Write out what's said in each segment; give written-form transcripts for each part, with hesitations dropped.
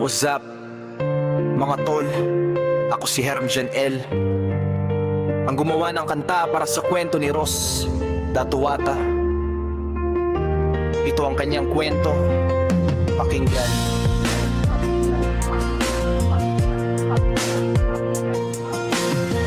What's up, mga tol? Ako si Hermjan L. Ang gumawa ng kanta para sa kwento ni Ross Datuwata. Ito ang kanyang kwento. Pakinggan.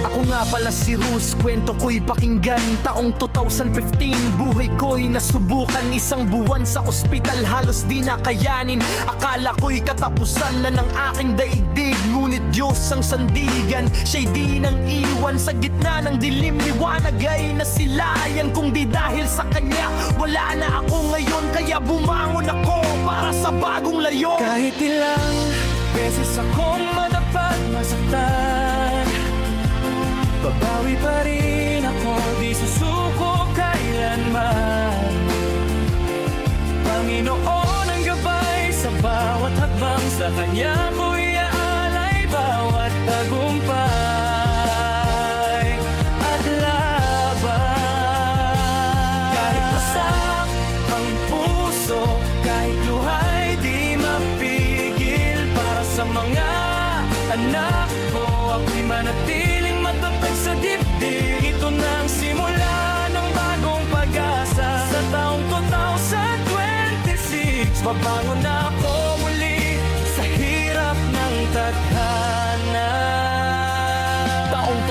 Ako nga pala si Rus, kwento ko'y pakinggan. Taong 2015, buhay ko'y nasubukan. Isang buwan sa ospital, halos di nakayanin. Akala ko'y katapusan na ng aking daigdig. Ngunit Diyos ang sandigan, siya'y di nang iwan. Sa gitna ng dilim, liwanag ay nasilayan. Kung di dahil sa Kanya, wala na ako ngayon. Kaya bumangon ako para sa bagong layon. Kahit ilang beses akong madapat masaktan, babawi pa rin ako, di susuko kailanman. Panginoon ang gabay sa bawat hakbang, sa Kanya ko'y aalay bawat tagumpay at laban. Kahit masak ang puso, kahit luhay di mapigil, para sa mga anak ko ako'y manatiling matatag sa dibdib. Ito na ang simula ng bagong pag-asa. Sa taong 2026, babangon na ako muli sa hirap ng tadhana. Taong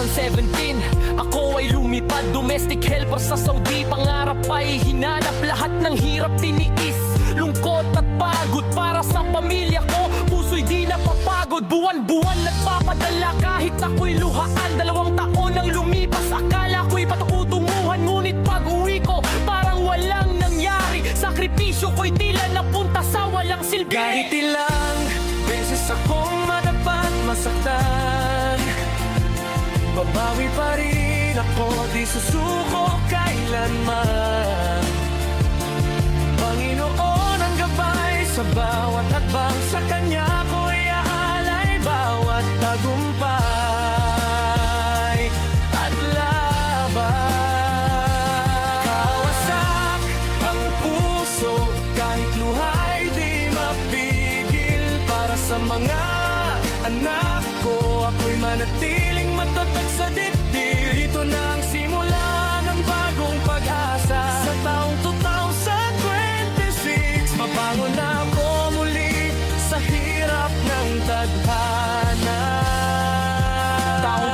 2017, ako ay lumipad, domestic helper sa Saudi. Pangarap ay hinanap, lahat ng hirap tiniis, lungkot at pagod para sa pamilya ko. Puso'y di napapagod, buwan-buwan nagpapadala kahit ako'y luhaan. 2 taon ang lumipas, akala ko'y patutunguhan. Ngunit pag-uwi ko, parang walang nangyari. Sakripisyo ko'y tila napunta sa walang silbi. Kahit ilang beses akong madapat masaktan, babawi pa rin ako, di susuko kailanman. Panginoon ang gabay sa bawat hakbang, sa Kanya ko'y aalay bawat tagumpay at laban. Kawasak ang puso, kahit luhay di mapigil, para sa mga anak ko ako'y manatiling matatag sa dibdib. Ito na ang simula ng bagong pag-asa. Sa taong 2026, mabangon na ako muli sa hirap ng tadhana. Taong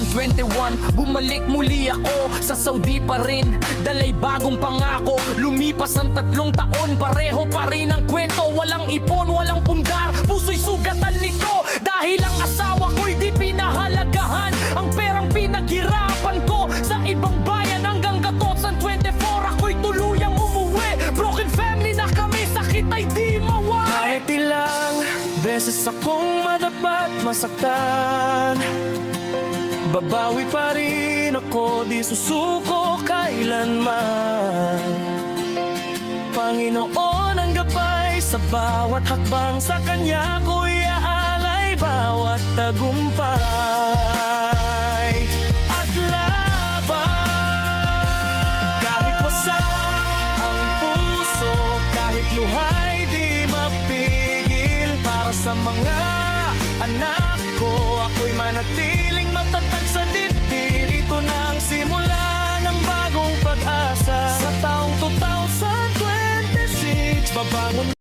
2021, bumalik muli ako sa Saudi pa rin, dalay bagong pangako. Lumipas ang 3 taon, pareho pa rin ang kwento. Walang ipon, walang pundar, puso'y sugatan nito. Dahil ang asawa ko'y di pinahalagahan, ang perang pinaghirapan ko sa ibang bayan. Hanggang 2024, ako'y tuluyang umuwi. Broken family na kami, sakit ay di mawala. Kahit ilang beses akong madapat masaktan, babawi pa rin ako, di susuko kailanman. Panginoon ang gabay sa bawat hakbang, sa Kanya ko'y aalay bawat tagumpay at laban. Kahit wasak ang puso, kahit luhay di mapigil, para sa mga anak ko ako'y manatiling matatag sa dibdib. Ito na ang simula ng bagong pag-asa. Sa taong 2026, babangon